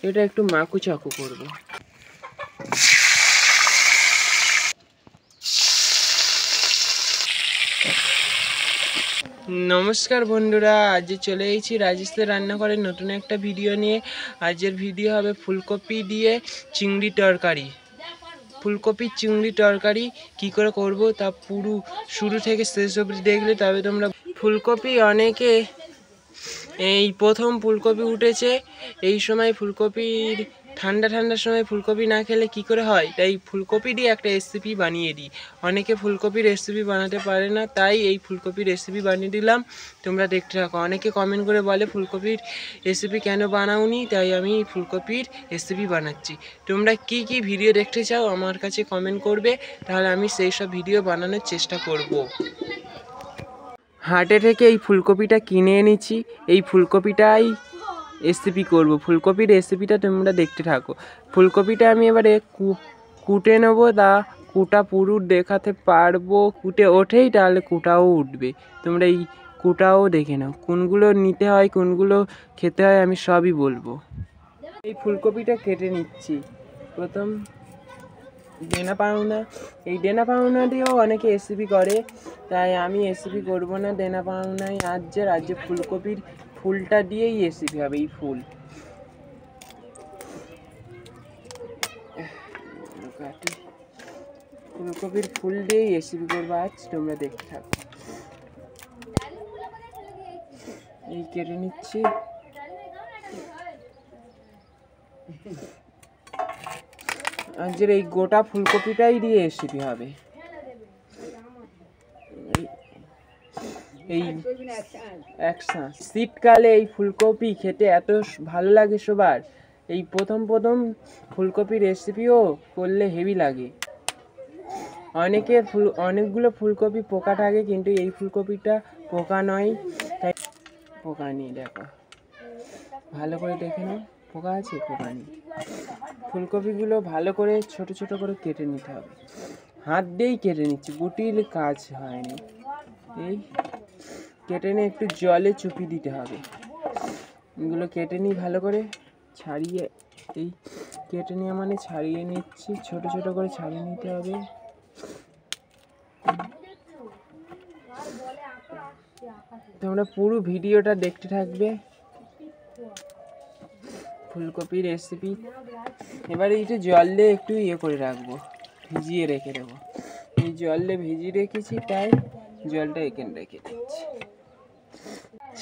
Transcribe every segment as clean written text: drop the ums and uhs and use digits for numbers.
এটা একটু মাখু চাকু করব। নমস্কার বন্ধুরা, আজ চলে এসেছি রাজেশের রান্নাঘরের নতুন একটা ভিডিও নিয়ে। আজকের ভিডিও হবে ফুলকপি দিয়ে চিংড়ি তরকারি। ফুলকপির চিংড়ি তরকারি কি করে করব তা পুরো শুরু থেকে শেষ অবধি দেখলে তবে তোমরা। ফুলকপি অনেকে এই প্রথম ফুলকপি উঠেছে, এই সময় ফুলকপির ঠান্ডার সময় ফুলকপি না খেলে কি করে হয়, তাই ফুলকপি দিয়ে একটা রেসিপি বানিয়ে দিই। অনেকে ফুলকপির রেসিপি বানাতে পারে না, তাই এই ফুলকপির রেসিপি বানিয়ে দিলাম, তোমরা দেখতে থাকো। অনেকে কমেন্ট করে বলে ফুলকপির রেসিপি কেন বানাওনি, তাই আমি ফুলকপির রেসিপি বানাচ্ছি। তোমরা কি কি ভিডিও দেখতে চাও আমার কাছে কমেন্ট করবে, তাহলে আমি সেই সব ভিডিও বানানোর চেষ্টা করব। হাটে থেকে এই ফুলকপিটা কিনে এনেছি, এই ফুলকপিটাই রেসিপি করব। ফুলকপির রেসিপিটা তোমরা দেখতে থাকো। ফুলকপিটা আমি এবারে কুটে নেবো, তা কুটা পুরো দেখাতে পারবো, কুটে ওঠেই তাহলে কুটাও উঠবে। তোমরা এই কুটাও দেখে নাও, কোনগুলো নিতে হয় কোনগুলো খেতে হয় আমি সবই বলবো। এই ফুলকপিটা কেটে নিচ্ছি। প্রথম ডেনা পাওনা, এই ডেনা পাওনা দিয়েও অনেকে রেসিপি করে, তাই আমি রেসিপি করবো না ডেনা পাওনায়। রাজ্যে ফুলকপির ফুলটা দিয়েই রেসিপি হবে। এই ফুলকপির ফুল দিয়েই রেসিপি করবো আজ, তোমরা দেখতে থাকো। এই কেটে নিচ্ছি। আজকের এই গোটা ফুলকপিটাই দিয়ে রেসিপি হবে। এই শীতকালে এই ফুলকপি খেতে এত ভালো লাগে সবার। এই প্রথম ফুলকপির রেসিপিও করলে হেভি লাগে। অনেকগুলো ফুলকপি পোকা থাকে, কিন্তু এই ফুলকপিটা পোকা নয়, তাই পোকা নেই। দেখো ভালো করে দেখে নাও, পোকা আছে পোকা নেই। ফুলকপিগুলো ভালো করে ছোট ছোট করে কেটে নিতে হবে। হাত দিয়েই কেটে নিচ্ছি, গুটির কাজ হয়নি। এই কেটে নিয়ে একটু জলে চুপিয়ে দিতে হবে। এগুলো কেটে নিই ভালো করে, ছাড়িয়ে এই কেটে নিয়ে মানে ছাড়িয়ে নিচ্ছি, ছোট ছোট করে ছাড়িয়ে নিতে হবে। তোমরা পুরো ভিডিওটা দেখতে থাকবে। ফুলকপির রেসিপি এবারে একটু জল দিয়ে একটু করে রাখবো, ভিজিয়ে রেখে দেবো। এই জল দিয়ে ভিজিয়ে রেখেছি, তাই জলটা এখানে রেখে দিচ্ছি।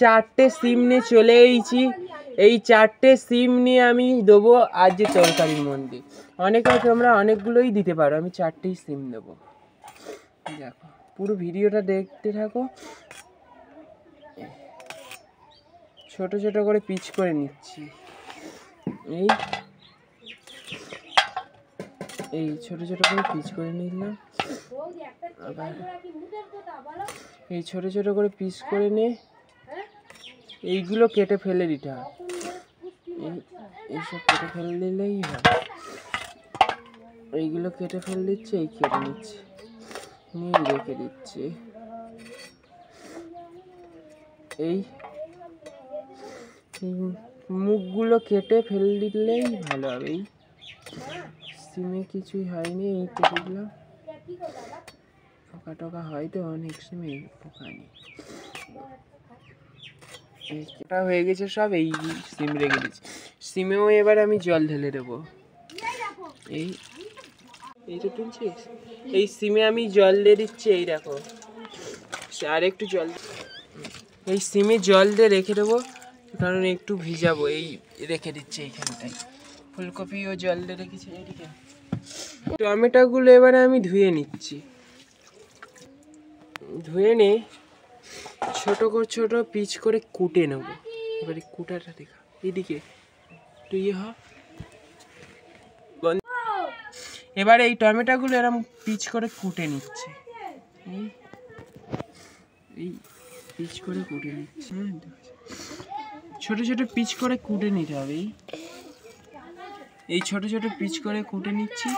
4টে সিম নিয়ে চলে এসেছি। এই 4টে সিম নিয়ে আমি দেবো আজ যে তরকারির মধ্যে। তোমরা অনেকগুলোই দিতে পারো, আমি 4টেই সিম দেবো। দেখো পুরো ভিডিওটা দেখতে থাকো। ছোট ছোট করে পিচ করে নিচ্ছি। এই ছোট ছোট করে পিচ করে নিলাম। আবার এই ছোট ছোট করে পিস করে নিয়ে এইগুলো কেটে ফেলে দিতে হয়। এইসব কেটে ফেলে দিলেই হয়। এইগুলো কেটে ফেলে দিচ্ছে, এই কেটে নিচ্ছে, নিয়ে রেখে দিচ্ছে। এই মুখগুলো কেটে ফেলে দিলেই ভালো হবে। এই সিমে কিছুই হয়নি, এই কেটে দিলাম। পোকা টোকা হয়তো অনেক সিমে, পোকা নেই। এটা হয়ে গেছে সব, এই সিম রেখে দিচ্ছি। সিমেও এবার আমি জল ঢেলে দেবো। এইটা তুলছিস, এই সিমে আমি জল দিয়ে দিচ্ছি। এই দেখো আর একটু জল, এই সিমে জল দিয়ে রেখে দেবো, কারণ একটু ভিজাবো। এই রেখে দিচ্ছি এইখানটায়। ফুলকপিও জল দিয়ে রেখেছি। এইদিকে টমেটোগুলো এবারে আমি ধুয়ে নিচ্ছি। ধুয়ে নিয়ে ছোট পিচ করে কুটে নেব। এবারে কুটাটা দেখা, এইদিকে তুই এবারে এই টমেটোগুলো এরকম পিচ করে কুটে নিচ্ছে। এই পিচ করে কুটে নিচ্ছে, ছোট ছোট পিচ করে কুটে নিতে হবে। এই ছোট ছোট পিচ করে কুটে নিচ্ছি।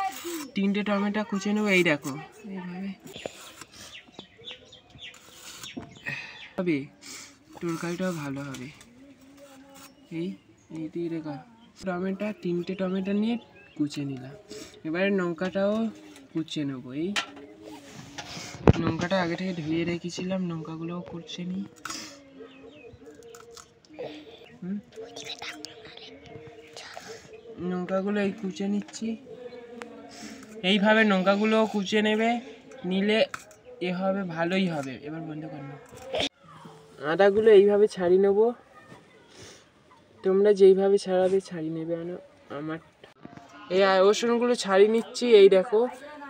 3টে টমেটো কুচে নেবো। এই দেখো এইভাবে হবে, তরকারিটাও ভালো হবে। এই দিয়ে রেখা তিনটে টমেটো নিয়ে কুচে নিলাম। এবারে লঙ্কাটাও কুচে নেবো। এই লঙ্কাটা আগে থেকে ধুয়ে রেখেছিলাম, লঙ্কাগুলোও কুচে নিই। লঙ্কাগুলো এই কুচে নিচ্ছি। এইভাবে লঙ্কাগুলো কুচে নেবে, নিলে এ হবে, ভালোই হবে। এবার বন্ধ কর না। আদাগুলো এইভাবে ছাড়িয়ে নেবো, তোমরা যেইভাবে ছাড়াবে ছাড়িয়ে নেবে। আমার এই রসুনগুলো ছাড়িয়ে নিচ্ছি। এই দেখো,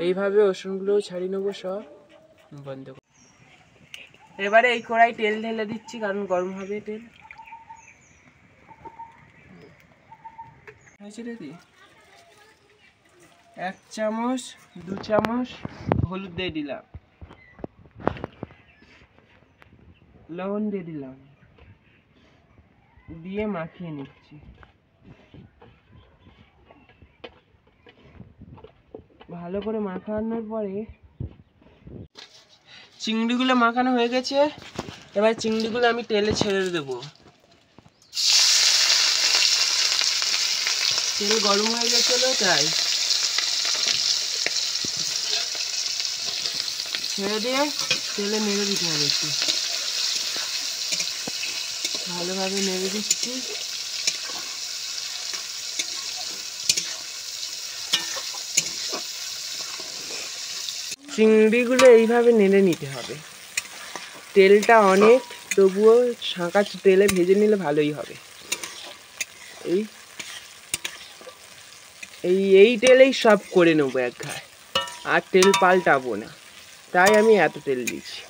এইভাবে রসুনগুলোও ছাড়িয়ে নেবো সব। বন্ধ কর। এবারে এই কড়াই তেল ঢেলে দিচ্ছি, কারণ গরম হবে তেল। দিদি 1 চামচ 2 চামচ হলুদ দিয়ে দিলাম, লবণ দিয়ে দিলাম, দিয়ে মাখিয়ে নিচ্ছি। ভালো করে মাখানোর পরে চিংড়িগুলো মাখানো হয়ে গেছে। এবার চিংড়িগুলো আমি তেলে ছেড়ে দেবো। তেল গরম হয়ে গেছিল, তাই ছেড়ে দিয়ে তেলে নেড়ে দিতে হবে। একটু ভালোভাবে নেড়ে দিচ্ছি। চিংড়িগুলো এইভাবে নেড়ে নিতে হবে। তেলটা অনেক, তবুও ছাঁকা তেলে ভেজে নিলে ভালোই হবে। এই তেলেই সব করে নেবো এক ঘায়, আর তেল পাল্টাবো না, তাই আমি এত তেল দিচ্ছি।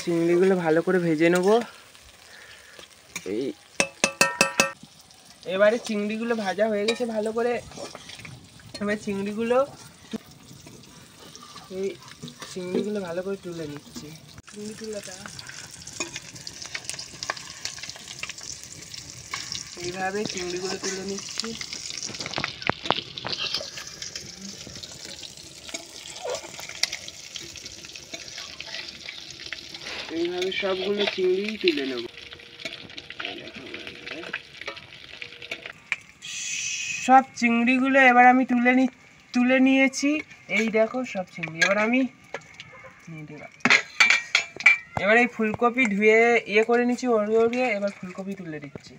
চিংড়িগুলো ভালো করে ভেজে নেবো। এবারে চিংড়িগুলো ভাজা হয়ে গেছে ভালো করে। এবার চিংড়িগুলো ভালো করে তুলে নিচ্ছি। চিংড়ি তুলাটা এইভাবে চিংড়িগুলো তুলে নিচ্ছি। এইভাবে সবগুলো চিংড়ি তুলে নেব। সব চিংড়িগুলো এবার আমি তুলে নিয়েছি। এই দেখো সব চিংড়ি। এবার এই ফুলকপি ধুয়ে করে নিচ্ছি, ওড়িয়ে। এবার ফুলকপি তুলে দিচ্ছি।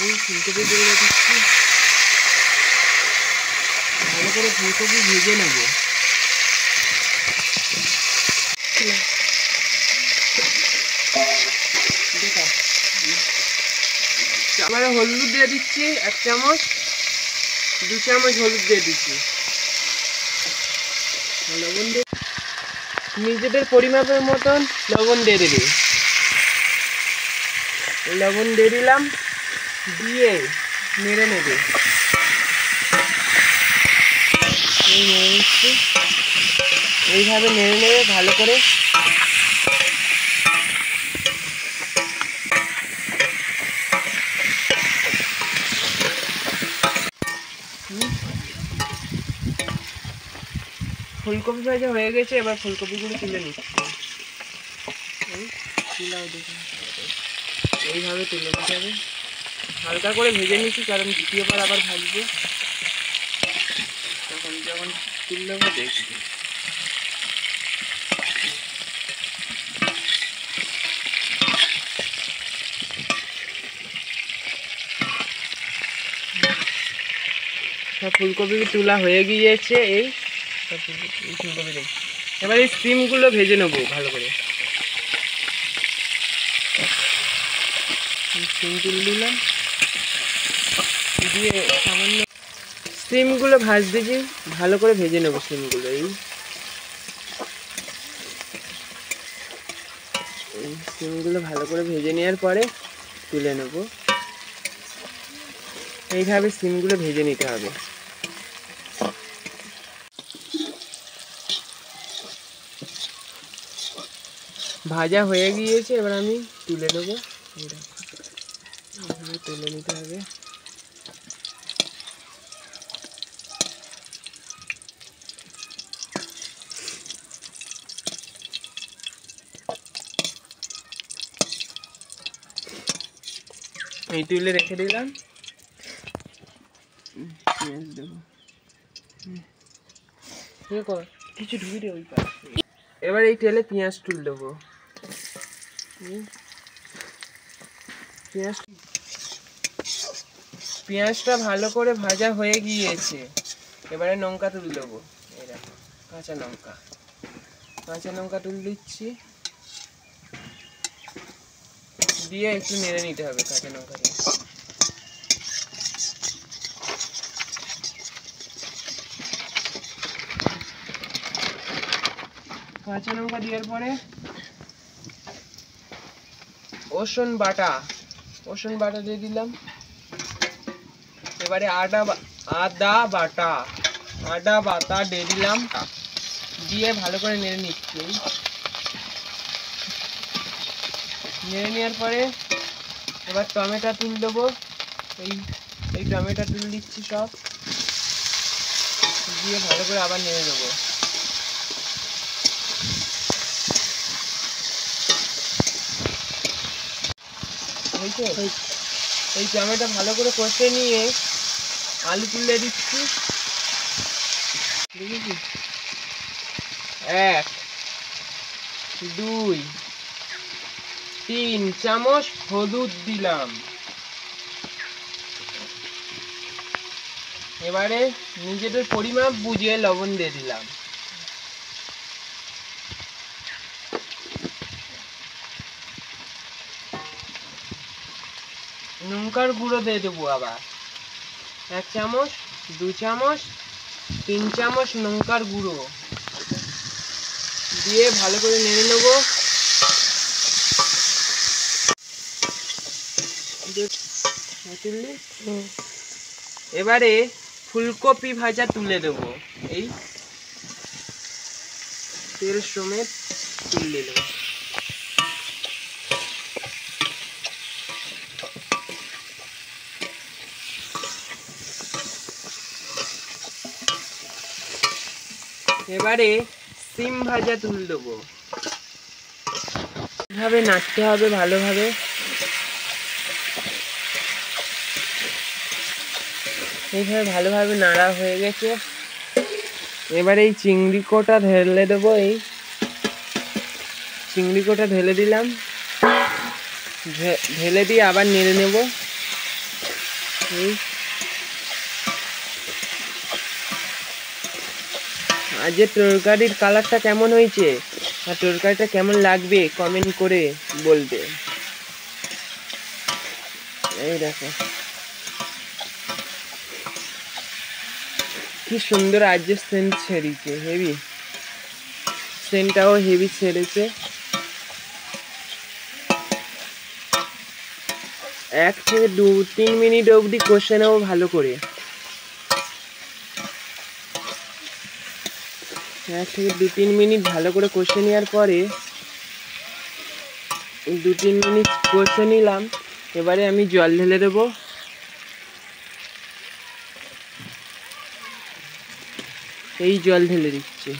এই ফুলকপি তুলে দিচ্ছি। ভালো করে ফুলকপি ভেজে নেব। আবার হলুদ দিয়ে দিচ্ছি 1 চামচ, 2 চামচ হলুদ দিয়ে দিচ্ছি। লবণ দিয়ে নিজেদের পরিমাপের মতন লবণ দিয়ে দেবে। লবণ দিয়ে দিলাম, দিয়ে নেড়ে নেবে। নেড়ে নিচ্ছি। এইভাবে নেড়ে নেবে ভালো করে। ফুলকপি ভাজা হয়ে গেছে। এবার ফুলকপিগুলো তুলে নিচ্ছি। এইভাবে তুলে নিতে হবে। হালকা করে ভেজে নিচ্ছি, কারণ দ্বিতীয়বার আবার ভাজবো। তখন যখন তুললে দেখবো। সব ফুলকপি তোলা হয়ে গিয়েছে। এই সব ফুলকপি দেখি। এবার এই সিমগুলো ভেজে নেবো ভালো করে। সিম তুলে দিলাম, দিয়ে সামান্য সিমগুলো ভাজতেছি, ভালো করে ভেজে নেবো সিমগুলো। এই সিমগুলো ভালো করে ভেজে নেওয়ার পরে তুলে নেব। এইভাবে সিমগুলো ভেজে নিতে হবে। ভাজা হয়ে গিয়েছে, এবার আমি তুলে নেব। তুলে নিতে হবে। এই তুলে রেখে দিলাম। পেঁয়াজ দেবো, কিছু ঢুকি রে ওই পাশে। এবার এই তেলে পেঁয়াজ তুল দেবো। পেঁয়াজটা ভালো করে ভাজা হয়ে গিয়েছে। এবারে লঙ্কা তুল দেবো। এই দেখো কাঁচা লঙ্কা তুল দিচ্ছি, দিয়ে একটু নেড়ে নিতে হবে কাঁচা লঙ্কা দিয়ে। কাঁচা লঙ্কা দেওয়ার পরে রসুন বাটা দিয়ে দিলাম। এবারে আদা বাটা দিয়ে দিলাম, দিয়ে ভালো করে নেড়ে নিচ্ছি। নেড়ে নেওয়ার পরে এবার টমেটো তুল দেবো। এই টমেটো তুল দিচ্ছি সব, দিয়ে ভালো করে আবার নেড়ে দেবো। এই টমেটো ভালো করে কষে নিয়ে আলু তুলে দিচ্ছি। 1 2 3 চামচ হলুদ দিলাম। এবারে নিজেদের পরিমাপ বুঝে লবণ দিয়ে দিলাম। লঙ্কার গুঁড়ো দিয়ে দেবো আবার 1 চামচ, 2 চামচ, 3 চামচ লঙ্কার গুঁড়ো দিয়ে ভালো করে নেড়ে নেব। এবারে ফুলকপি ভাজা তুলে দেব। এই তেল সমেত তুলে দেব। এবারে সিম ভাজা তুল দেবো। এভাবে নাড়তে হবে ভালোভাবে। এইভাবে ভালোভাবে নাড়া হয়ে গেছে। এবারে এই চিংড়ি কোটা ঢেলে দেবো। এই চিংড়ি কোটা ঢেলে দিলাম, ঢেলে দিয়ে আবার নেড়ে নেব। আজকে তরকারির কালারটা কেমন হয়েছে আর তরকারিটা কেমন লাগবে কমেন্ট করে বলবে। এই দেখো কি সুন্দর আজকে সেন্ট ছেড়েছে, হেভি সেন্টটাও হেভি ছেড়েছে। 1 থেকে 2-3 মিনিট অবধি কষে নেবো ভালো করে। 1 থেকে 2-3 মিনিট ভালো করে কষে নেওয়ার পরে 2-3 মিনিট কষে নিলাম। এবারে আমি জল ঢেলে দেবো। এই জল ঢেলে দিচ্ছি।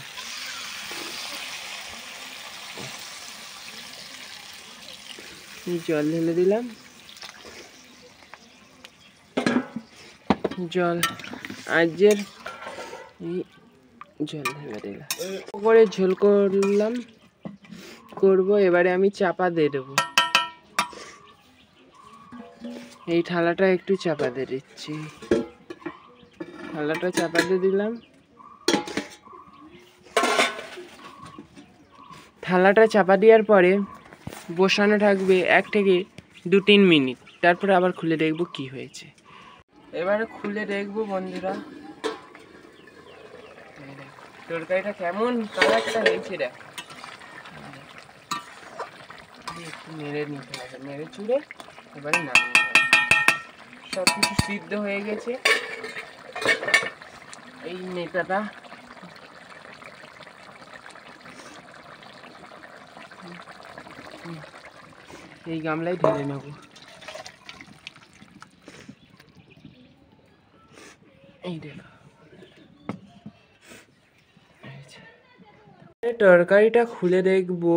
জল ঢেলে দিলাম। জল আজের জল ঢেলে দিলাম। উপরে ঝোল করবো। এবারে আমি চাপা দিয়ে দেবো। এই থালাটা একটু চাপা দিয়ে দিচ্ছি। থালাটা চাপা দিয়ে দিলাম। থালাটা চাপা দেওয়ার পরে বসানো থাকবে 1 থেকে 2-3 মিনিট। তারপরে আবার খুলে দেখবো কি হয়েছে। এবারে খুলে দেখবো বন্ধুরা, তরকারিটা কেমন কালারটা হয়েছে। দেখ একটু নেড়ে নিতে হবে, নেড়ে চুড়ে এবারে নামিয়ে নেব। সব কিছু সিদ্ধ হয়ে গেছে। এই নেতাটা এই গামলায় ঢেলে নেব। এই দেখো তরকারিটা খুলে দেখবো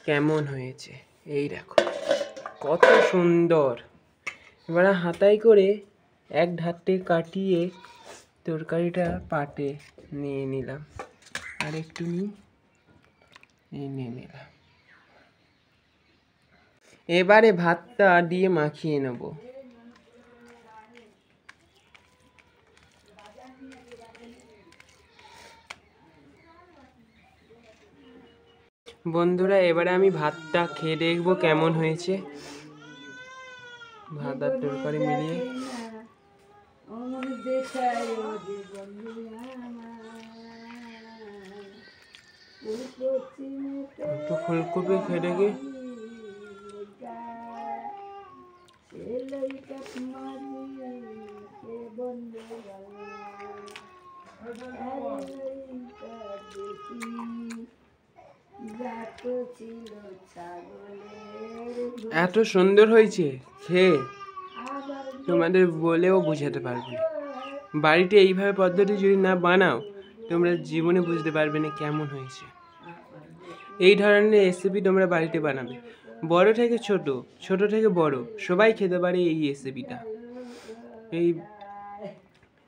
কেমন হয়েছে। এই দেখো কত সুন্দর এবার হাতায় করে এক ধার থেকে কাটিয়ে তরকারিটা পাটে নিয়ে নিলাম, আর একটু নিয়ে নিলাম। এবারে ভাতটা দিয়ে মাখিয়ে নেব। বন্ধুরা, এবারে আমি ভাতটা খেয়ে দেখবো কেমন হয়েছে। ভাত আর তরকারি মিলিয়ে একটু ফুলকপি খেয়ে দেখি। এত সুন্দর হয়েছে খেয়ে তোমাদের বলেও বোঝাতে পারবে না। বাড়িতে এইভাবে পদ্ধতি যদি না বানাও তোমরা জীবনে বুঝতে পারবে না কেমন হয়েছে। এই ধরনের রেসিপি তোমরা বাড়িতে বানাবে, বড় থেকে ছোট, ছোট থেকে বড়, সবাই খেতে পারে এই রেসিপিটা।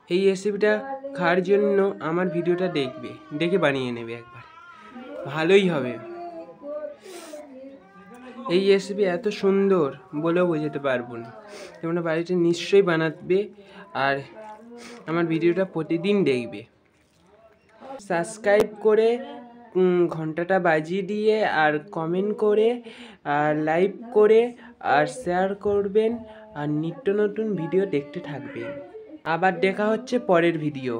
এই রেসিপিটা খাওয়ার জন্য আমার ভিডিওটা দেখে বানিয়ে নেবে একবার, ভালোই হবে। এই রেসিপি এত সুন্দর বলেও বোঝাতে পারবো না। তোমরা বাড়িতে নিশ্চয়ই বানাবে আর আমার ভিডিওটা প্রতিদিন দেখবে। সাবস্ক্রাইব করে ঘন্টাটা বাজিয়ে দিয়ে আর কমেন্ট করে আর লাইক করে আর শেয়ার করবেন আর নিত্য নতুন ভিডিও দেখতে থাকবেন। আবার দেখা হচ্ছে পরের ভিডিও।